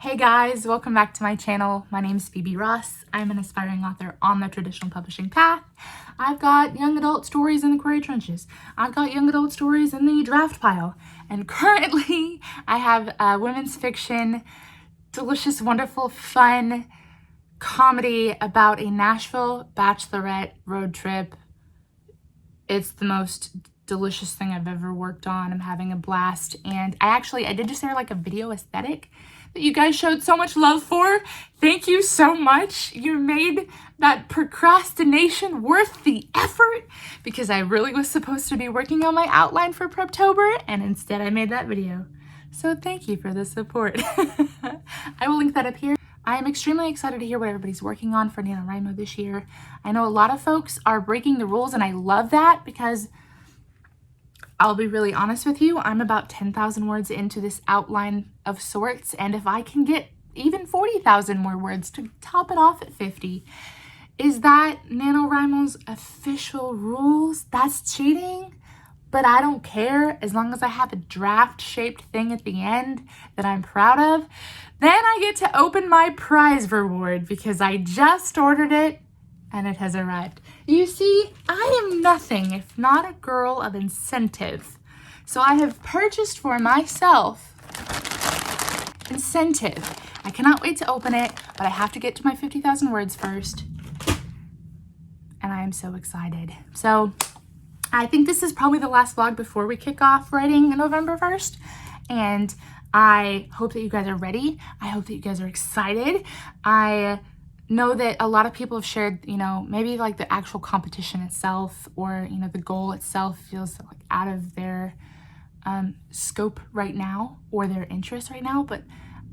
Hey guys, welcome back to my channel. My name is Phoebe Ross. I'm an aspiring author on the traditional publishing path. I've got young adult stories in the query trenches. I've got young adult stories in the draft pile. And currently I have a women's fiction, delicious, wonderful, fun comedy about a Nashville bachelorette road trip. It's the most delicious thing I've ever worked on. I'm having a blast. And I did just share like a video aesthetic that you guys showed so much love for. Thank you so much. You made that procrastination worth the effort, because I really was supposed to be working on my outline for Preptober, and instead I made that video. So thank you for the support. I will link that up here. I am extremely excited to hear what everybody's working on for NaNoWriMo this year. I know a lot of folks are breaking the rules, and I love that, because I'll be really honest with you, I'm about 10,000 words into this outline of sorts, and if I can get even 40,000 more words to top it off at 50, is that NaNoWriMo's official rules? That's cheating, but I don't care as long as I have a draft-shaped thing at the end that I'm proud of. Then I get to open my prize reward, because I just ordered it and it has arrived. You see, I am nothing if not a girl of incentive. So I have purchased for myself incentive. I cannot wait to open it, but I have to get to my 50,000 words first. And I am so excited. So I think this is probably the last vlog before we kick off writing November 1st. And I hope that you guys are ready. I hope that you guys are excited. I know that a lot of people have shared, maybe like the actual competition itself, or, the goal itself feels like out of their scope right now, or their interest right now. But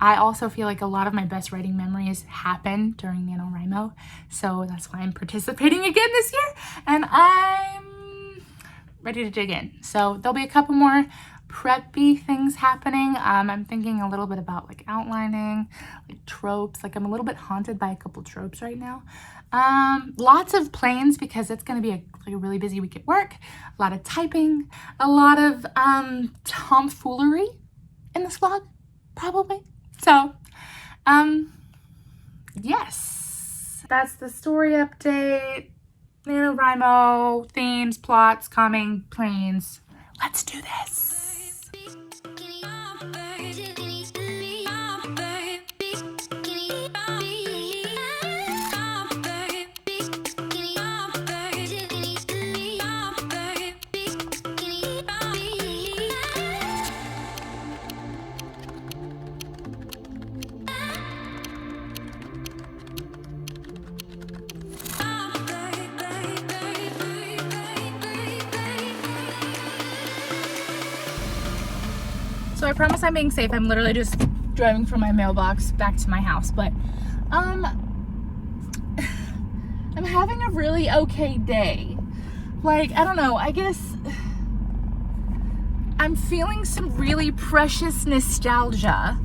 I also feel like a lot of my best writing memories happen during NaNoWriMo. So that's why I'm participating again this year, and I'm ready to dig in. So there'll be a couple more preppy things happening. I'm thinking a little bit about like outlining, like tropes. Like I'm a little bit haunted by a couple tropes right now. Lots of plans, because it's going to be a really busy week at work. A lot of typing, a lot of tomfoolery in this vlog, probably. So, yes, that's the story update. NaNoWriMo, themes, plots, coming, plans. Let's do this. So I promise I'm being safe. I'm literally just driving from my mailbox back to my house, but I'm having a really okay day. Like, I don't know, I guess I'm feeling some really precious nostalgia.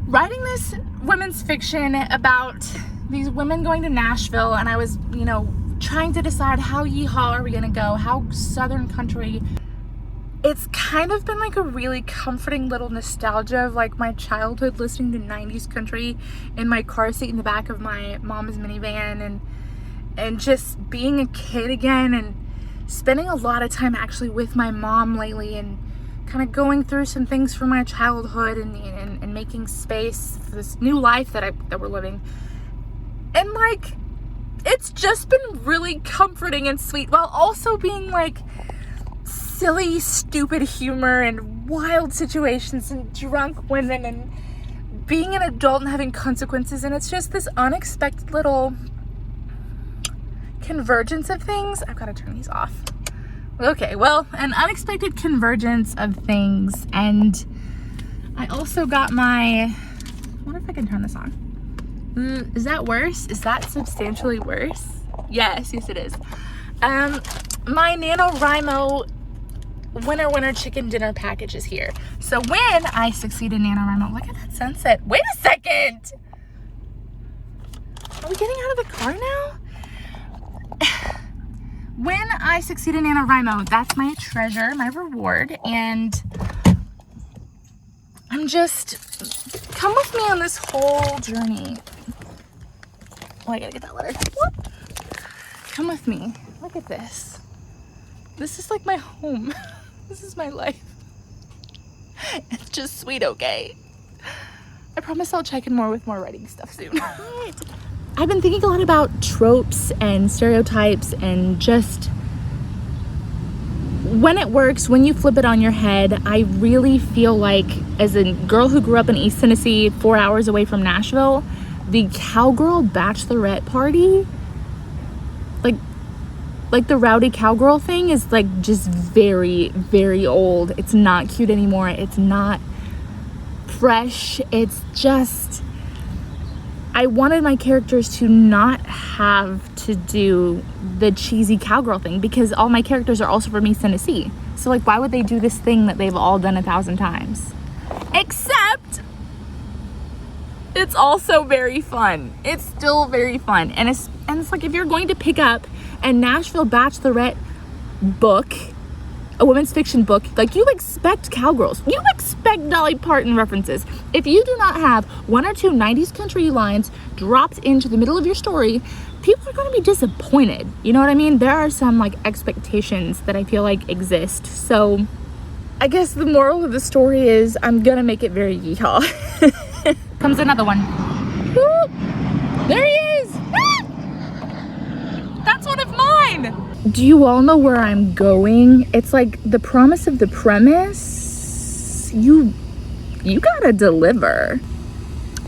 Writing this women's fiction about these women going to Nashville, and I was, trying to decide how yeehaw are we gonna go, how Southern country. It's kind of been like a really comforting little nostalgia of like my childhood listening to 90s country in my car seat in the back of my mom's minivan, and just being a kid again, and spending a lot of time actually with my mom lately, and kind of going through some things from my childhood, and making space for this new life that we're living. And like, it's just been really comforting and sweet, while also being like silly, stupid humor and wild situations and drunk women and being an adult and having consequences. And it's just this unexpected little convergence of things. I've got to turn these off. Okay, well, an unexpected convergence of things. And I also got I wonder if I can turn this on. Is that worse? Is that substantially worse? Yes, it is. My NaNoWriMo winter chicken dinner package is here. So when I succeed in NaNoWriMo, look at that sunset. Wait a second. Are we getting out of the car now? When I succeed in NaNoWriMo, that's my treasure, my reward, and I'm And just come with me on this whole journey. Oh, I gotta get that letter. Whoop. Come with me. Look at this. This is like my home. This is my life. It's just sweet, okay? I promise I'll check in more with more writing stuff soon. I've been thinking a lot about tropes and stereotypes and just when it works, when you flip it on your head. I really feel like, as a girl who grew up in East Tennessee, 4 hours away from Nashville, the cowgirl bachelorette party, like the rowdy cowgirl thing is like just very, very old. It's not cute anymore. It's not fresh. It's just, I wanted my characters to not have to do the cheesy cowgirl thing, because all my characters are also from East Tennessee. So like, why would they do this thing that they've all done 1,000 times? Except it's also very fun. It's still very fun. And it's like, if you're going to pick up a Nashville bachelorette book, a women's fiction book, like, you expect cowgirls. You expect Dolly Parton references. If you do not have 1 or 2 90s country lines dropped into the middle of your story, people are going to be disappointed. You know what I mean? There are some like expectations that I feel like exist. So I guess the moral of the story is I'm gonna make it very yeehaw. Comes another one. Whoop. There he is. Ah! That's one of mine. Do you all know where I'm going? It's like the promise of the premise. You gotta deliver.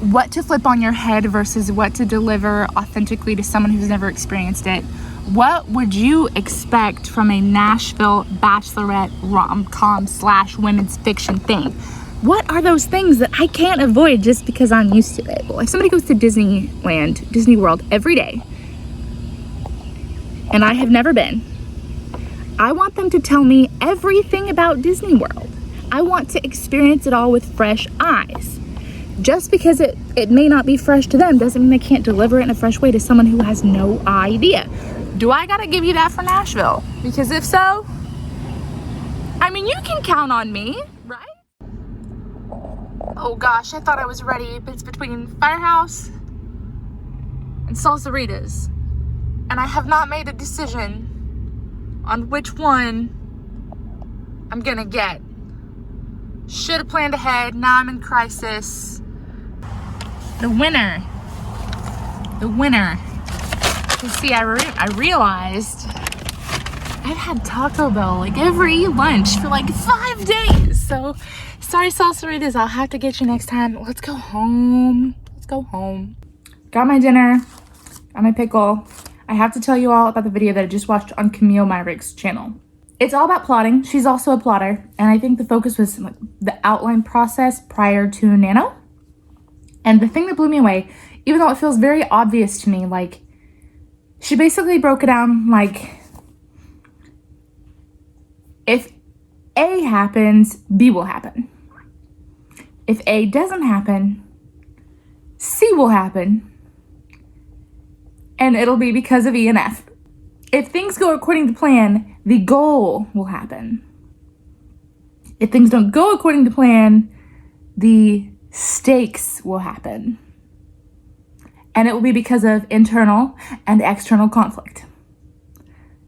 What to flip on your head versus what to deliver authentically to someone who's never experienced it. What would you expect from a Nashville bachelorette rom-com / women's fiction thing? What are those things that I can't avoid just because I'm used to it? Well, if somebody goes to Disneyland, Disney World every day, and I have never been, I want them to tell me everything about Disney World. I want to experience it all with fresh eyes. Just because it may not be fresh to them doesn't mean they can't deliver it in a fresh way to someone who has no idea. Do I gotta give you that for Nashville? Because if so, I mean, you can count on me, right? Oh gosh, I thought I was ready, but it's between Firehouse and Salsaritas. And I have not made a decision on which one I'm gonna get. Should have planned ahead. Now I'm in crisis. The winner. You see, I realized I've had Taco Bell like every lunch for like 5 days. So sorry, Salsaritas, I'll have to get you next time. Let's go home. Got my dinner. Got my pickle. I have to tell you all about the video that I just watched on Camille Myrick's channel. It's all about plotting. She's also a plotter. And I think the focus was like the outline process prior to Nano. And the thing that blew me away, even though it feels very obvious to me, like, she basically broke it down like, if A happens, B will happen. If A doesn't happen, C will happen. And it'll be because of E and F. If things go according to plan, the goal will happen. If things don't go according to plan, the stakes will happen. And it will be because of internal and external conflict.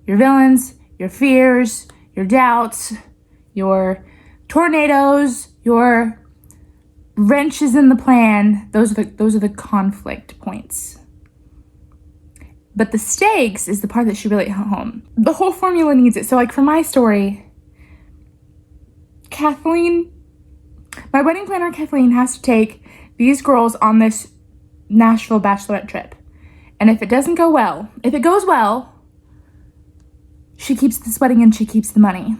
Your villains, your fears, your doubts, your tornadoes, your wrenches in the plan, those are the conflict points. But the stakes is the part that she really hit home. The whole formula needs it. So like for my story, Kathleen, my wedding planner Kathleen, has to take these girls on this Nashville bachelorette trip. And if it doesn't go well, if it goes well, she keeps this wedding and she keeps the money.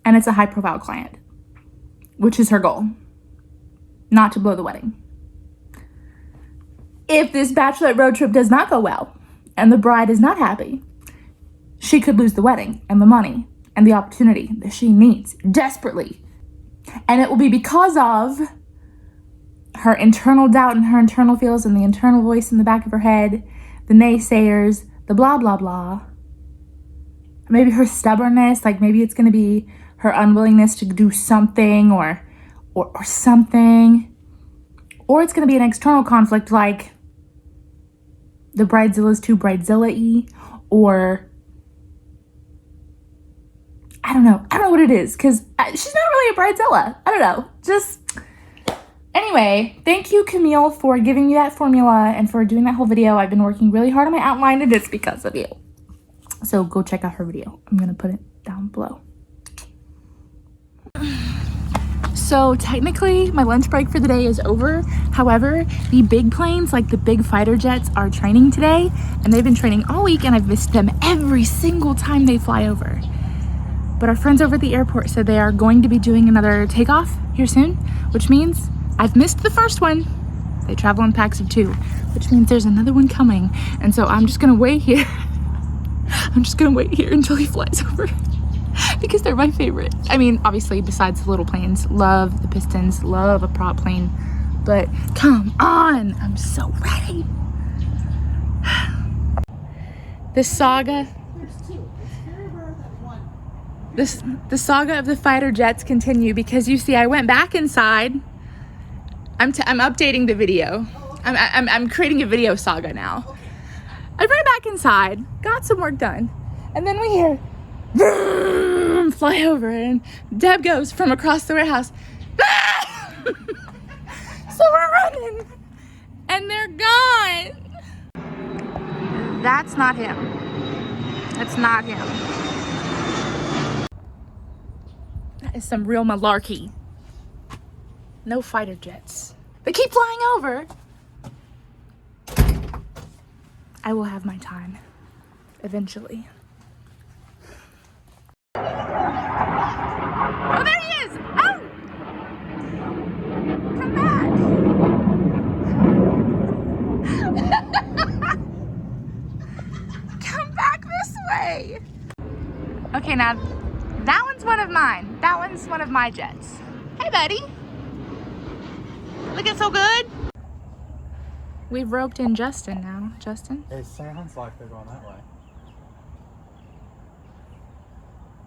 And it's a high profile client, which is her goal, not to blow the wedding. If this bachelorette road trip does not go well and the bride is not happy, she could lose the wedding and the money and the opportunity that she needs desperately. And it will be because of her internal doubt and her internal feels and the internal voice in the back of her head, the naysayers, the blah, blah, blah. Maybe her stubbornness, like maybe it's going to be her unwillingness to do something or or something. Or it's going to be an external conflict like the Bridezilla's too Bridezilla-y, or I don't know what it is, because she's not really a Bridezilla. I don't know. Just anyway, thank you, Camille, for giving me that formula and for doing that whole video. I've been working really hard on my outline, and it's because of you. So go check out her video. I'm going to put it down below. So technically my lunch break for the day is over. However, the big planes, like the big fighter jets, are training today, and they've been training all week, and I've missed them every single time they fly over. But our friends over at the airport said they are going to be doing another takeoff here soon, which means I've missed the first one. They travel in packs of 2, which means there's another one coming. And so I'm just gonna wait here. I'm just gonna wait here until he flies over. Because they're my favorite. I mean, obviously, besides the little planes, love the Pistons, love a prop plane, but come on, I'm so ready. This saga, the saga of the fighter jets continue, because you see, I went back inside. I'm updating the video. I'm creating a video saga now. I ran back inside, got some work done, and then we hear vroom, fly over, and Deb goes from across the warehouse. So we're running, and they're gone. That's not him. That's not him. That is some real malarkey. No fighter jets. They keep flying over. I will have my time eventually. Oh, there he is! Oh! Come back! Come back this way! Okay, now that one's one of mine. That one's one of my jets. Hey, buddy. Looking so good. We've roped in Justin now. Justin? It sounds like they're going that way.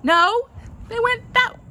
No, they went that way.